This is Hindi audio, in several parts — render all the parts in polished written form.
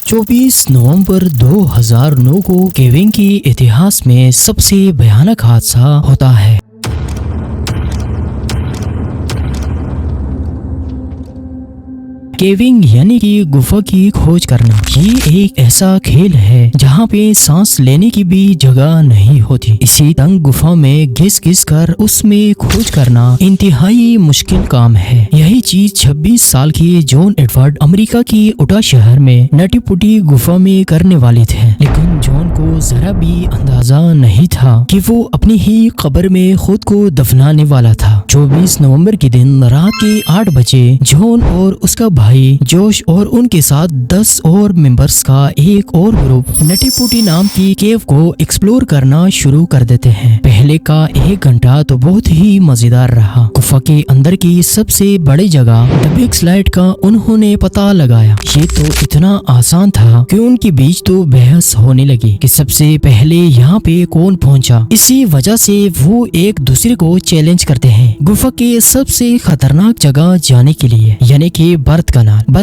24 नवंबर 2009 को केविंग के इतिहास में सबसे भयानक हादसा होता है। केविंग यानी कि गुफा की खोज करना, ये एक ऐसा खेल है जहाँ पे सांस लेने की भी जगह नहीं होती। इसी तंग गुफा में घिस घिस कर उसमें खोज करना इंतहाई मुश्किल काम है। यही चीज 26 साल की जॉन एडवर्ड अमेरिका की उटा शहर में नटी पुटी गुफा में करने वाले थे, लेकिन जॉन को जरा भी अंदाजा नहीं था कि वो अपनी ही कब्र में खुद को दफनाने वाला था। 24 नवंबर के दिन रात के 8 बजे जॉन और उसका भाई जोश और उनके साथ 10 और मेंबर्स का एक और ग्रुप नटी पुटी नाम की केव को एक्सप्लोर करना शुरू कर देते हैं। पहले का 1 घंटा तो बहुत ही मजेदार रहा। गुफा के अंदर की सबसे बड़ी जगह द बिग स्लाइड का उन्होंने पता लगाया। ये तो इतना आसान था कि उनके बीच तो बहस होने लगी कि सबसे पहले यहाँ पे कौन पहुँचा। इसी वजह से वो एक दूसरे को चैलेंज करते हैं गुफा के सबसे खतरनाक जगह जाने के लिए, यानी कि बर्थ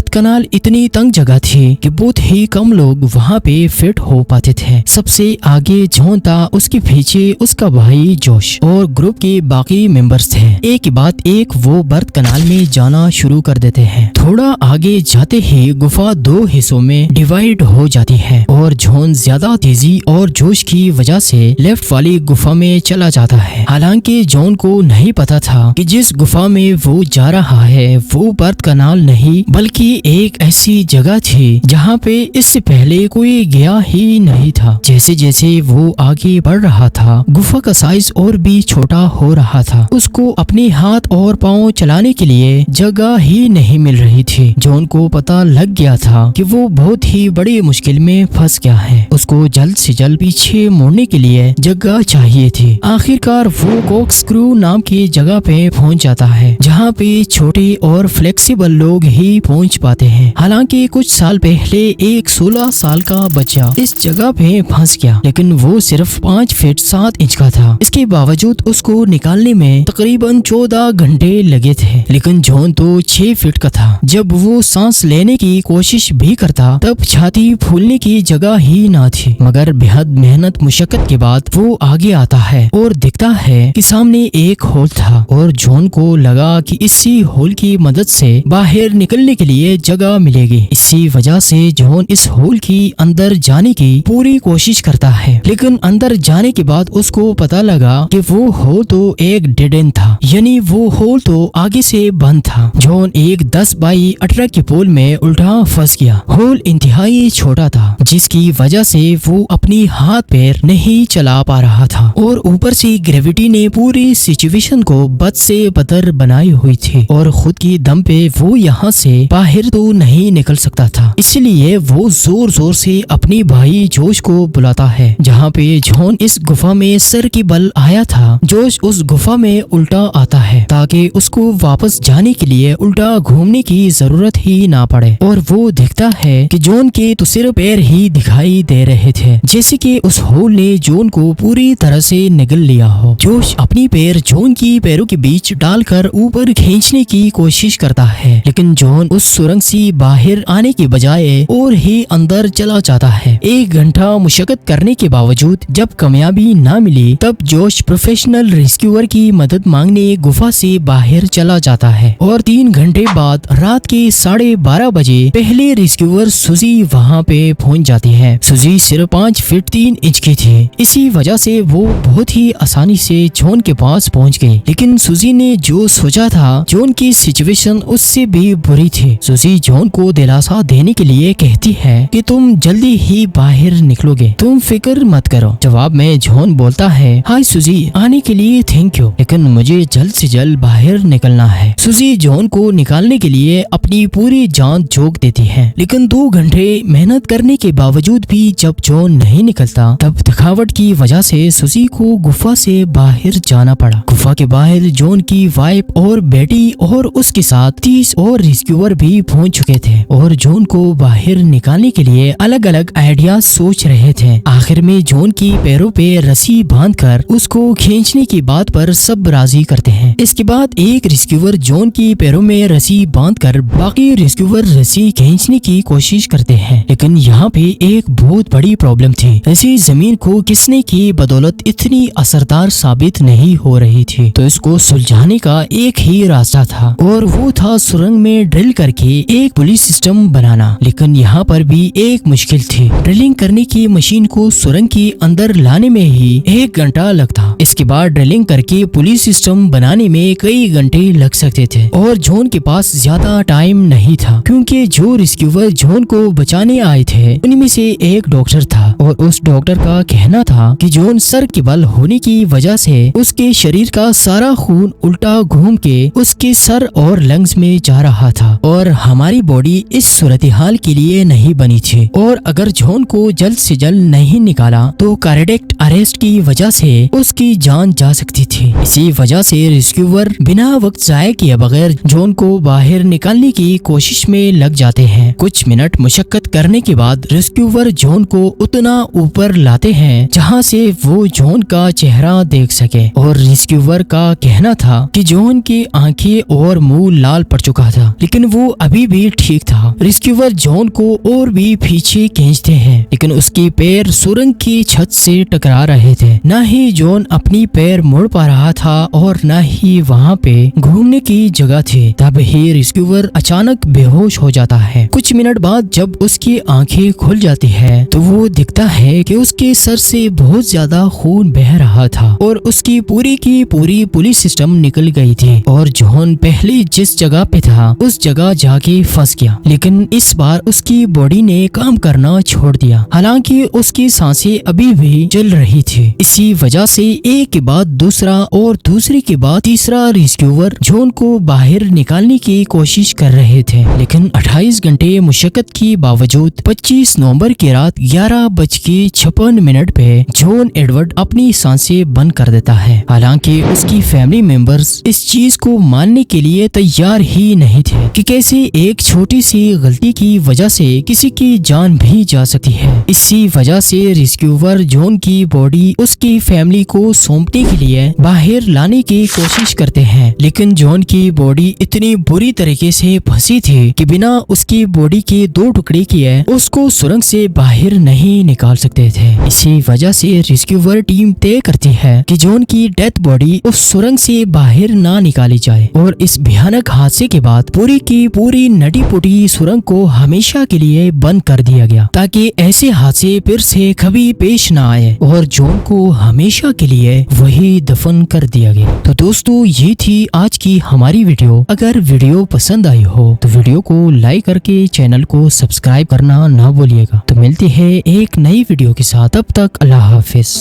कनाल इतनी तंग जगह थी कि बहुत ही कम लोग वहाँ पे फिट हो पाते थे। सबसे आगे जॉन था, उसके पीछे उसका भाई जोश और ग्रुप के बाकी मेंबर्स थे। एक के बाद एक वो बर्थ कनाल में जाना शुरू कर देते हैं। थोड़ा आगे जाते ही गुफा 2 हिस्सों में डिवाइड हो जाती है और जॉन ज्यादा तेजी और जोश की वजह से लेफ्ट वाली गुफा में चला जाता है। हालांकि जॉन को नहीं पता था कि जिस गुफा में वो जा रहा है वो बर्थ कनाल नहीं बल्कि एक ऐसी जगह थी जहाँ पे इससे पहले कोई गया ही नहीं था। जैसे जैसे वो आगे बढ़ रहा था गुफा का साइज और भी छोटा हो रहा था। उसको अपने हाथ और पांव चलाने के लिए जगह ही नहीं मिल रही थी। जॉन को पता लग गया था कि वो बहुत ही बड़ी मुश्किल में फंस गया है। उसको जल्द से जल्द पीछे मुड़ने के लिए जगह चाहिए थी। आखिरकार वो कॉर्कस्क्रू नाम की जगह पे पहुंच जाता है जहाँ पे छोटे और फ्लेक्सिबल लोग ही पहुंच पाते हैं। हालांकि कुछ साल पहले एक 16 साल का बच्चा इस जगह पे फंस गया, लेकिन वो सिर्फ 5 फीट 7 इंच का था। इसके बावजूद उसको निकालने में तकरीबन 14 घंटे लगे थे, लेकिन जॉन तो 6 फीट का था। जब वो सांस लेने की कोशिश भी करता तब छाती फूलने की जगह ही ना थी। मगर बेहद मेहनत मुशक्कत के बाद वो आगे आता है और दिखता है कि सामने एक होल था और जॉन को लगा कि इसी होल की मदद से बाहर निकलने के लिए जगह मिलेगी। इसी वजह से जॉन इस होल की अंदर जाने की पूरी कोशिश करता है, लेकिन अंदर जाने के बाद उसको पता लगा कि वो होल तो एक डेड एंड था, यानी वो होल तो आगे से बंद था। जॉन एक 10 बाई 18 के पोल में उल्टा फंस गया। होल इंतहाई छोटा था जिसकी वजह से वो अपनी हाथ पैर नहीं चला पा रहा था और ऊपर से ग्रेविटी ने पूरी सिचुएशन को बद से बदतर बनाई हुई थी और खुद की दम पे वो यहाँ से बाहर तो नहीं निकल सकता था। इसलिए वो जोर जोर से अपने भाई जोश को बुलाता है। जहाँ पे जॉन इस गुफा में सर की बल आया था, जोश उस गुफा में उल्टा आता है ताकि उसको वापस जाने के लिए उल्टा घूमने की जरूरत ही ना पड़े। और वो देखता है कि जॉन के तो सिर्फ पैर ही दिखाई दे रहे थे, जैसे कि उस होल ने जॉन को पूरी तरह से निगल लिया हो। जोश अपनी पैर जॉन की पैरों के बीच डालकर ऊपर खींचने की कोशिश करता है, लेकिन जॉन उस सुरंग से बाहर आने के बजाय और ही अंदर चला जाता है। 1 घंटा मुशक्कत करने के बावजूद जब कामयाबी ना मिली तब जोश प्रोफेशनल रेस्क्यूअर की मदद मांगने गुफा से बाहर चला जाता है और 3 घंटे बाद रात के 12:30 बजे पहले रेस्क्यूअर सुजी वहाँ पे पहुँच जाती है। सुजी सिर्फ 5 फीट 3 इंच की थी, इसी वजह से वो बहुत ही आसानी से जॉन के पास पहुँच गई। लेकिन सुजी ने जो सोचा था जॉन की सिचुएशन उससे भी बुरी थी। सुजी जॉन को दिलासा देने के लिए कहती है कि तुम जल्दी ही बाहर निकलोगे, तुम फिक्र मत करो। जवाब में जॉन बोलता है, हाय सुजी, आने के लिए थैंक यू, लेकिन मुझे जल्द से जल्द बाहर निकलना है। सुजी जॉन को निकालने के लिए अपनी पूरी जान झोंक देती है, लेकिन 2 घंटे मेहनत करने के बावजूद भी जब जॉन नहीं निकलता तब थकावट की वजह से सुजी को गुफा से बाहर जाना पड़ा। गुफा के बाहर जॉन की वाइफ और बेटी और उसके साथ 30 और रिस्क्यूअर भी पहुंच चुके थे और जॉन को बाहर निकालने के लिए अलग अलग आइडिया सोच रहे थे। आखिर में जॉन की पैरों पे रस्सी बांधकर उसको खींचने की बात पर सब राजी करते हैं। इसके बाद एक रिस्क्यूअर जॉन की पैरों में रस्सी बांधकर बाकी रिस्क्यूअर रस्सी खींचने की कोशिश करते हैं, लेकिन यहाँ पे एक बहुत बड़ी प्रॉब्लम थी। रस्सी जमीन को घिसने की बदौलत इतनी असरदार साबित नहीं हो रही थी, तो इसको सुलझाने का एक ही रास्ता था और वो था सुरंग में ड्रिल करके एक पुलिस सिस्टम बनाना। लेकिन यहाँ पर भी एक मुश्किल थी। ड्रिलिंग करने की मशीन को सुरंग के अंदर लाने में ही 1 घंटा लगता। इसके बाद ड्रिलिंग करके पुलिस सिस्टम बनाने में कई घंटे लग सकते थे और जॉन के पास ज्यादा टाइम नहीं था, क्योंकि जो रिस्क्यूअर जॉन को बचाने आए थे उनमें से एक डॉक्टर था और उस डॉक्टर का कहना था कि जॉन सर के बल होने की वजह से उसके शरीर का सारा खून उल्टा घूम के उसके सर और लंग्स में जा रहा था और हमारी बॉडी इस सूरत-ए-हाल के लिए नहीं बनी थी और अगर जॉन को जल्द से जल्द नहीं निकाला तो कार्डियक अरेस्ट की वजह से उसकी जान जा सकती थी। इसी वजह से रिस्क्यूअर बिना वक्त जाया किए बगैर जॉन को बाहर निकालने की कोशिश में लग जाते हैं। कुछ मिनट मुशक्कत करने के बाद रिस्क्यूअर जॉन को उतना ऊपर लाते हैं जहाँ से वो जॉन का चेहरा देख सके और रिस्क्यूअर का कहना था कि जॉन की आंखें और मुंह लाल पड़ चुका था, लेकिन वो अभी भी ठीक था। रिस्क्यूअर जॉन को और भी पीछे खींचते हैं, लेकिन उसके पैर सुरंग की छत से टकरा रहे थे। न ही जॉन अपनी पैर मोड़ पा रहा था और न ही वहाँ पे घूमने की जगह थी। तब ही रिस्क्यूअर अचानक बेहोश हो जाता है। कुछ मिनट बाद जब उसकी आंखें खुल जाती है तो वो दिखता है कि उसके सर से बहुत ज्यादा खून बह रहा था और उसकी पूरी की पूरी पुलिस सिस्टम निकल गई थी और जॉन पहले जिस जगह पे था उस जगह जाके फंस गया। लेकिन इस बार उसकी बॉडी ने काम करना छोड़ दिया, हालांकि उसकी सांसें अभी भी चल रही थी। इसी वजह से एक के बाद दूसरा और दूसरे के बाद तीसरा रिस्क्यूअर जॉन को बाहर निकालने की कोशिश कर रहे थे, लेकिन 28 घंटे मुशक्कत के बावजूद 25 नवंबर की रात 11:56 पे जॉन एडवर्ड अपनी सांसें बंद कर देता है। हालांकि उसकी फैमिली मेंबर्स इस चीज को मानने के लिए तैयार ही नहीं थे कि कैसे एक छोटी सी गलती की वजह से किसी की जान भी जा सकती है। इसी वजह से रिस्क्यूअर जॉन की बॉडी उसकी फैमिली को सौंपने के लिए बाहर लाने की कोशिश करते हैं, लेकिन जॉन की बॉडी इतनी बुरी तरीके से फंसी थी कि बिना उसकी बॉडी के 2 टुकड़े किए उसको सुरंग से बाहर नहीं निकाल सकते थे। इसी वजह से रिस्क्यूअर टीम तय करती है कि जॉन की डेथ बॉडी उस सुरंग से बाहर ना निकाली जाए और इस भयानक हादसे के बाद पूरी की पूरी नटी पुटी सुरंग को हमेशा के लिए बंद कर दिया गया, ताकि ऐसे हादसे फिर से कभी पेश ना आए और जॉन को हमेशा के लिए वही दफन कर दिया गया। तो दोस्तों, ये थी आज की हमारी वीडियो। अगर वीडियो पसंद आई हो तो वीडियो को लाइक करके चैनल को सब्सक्राइब करना ना भूलिएगा। तो मिलते हैं एक नई वीडियो के साथ, तब तक अल्लाह हाफिज।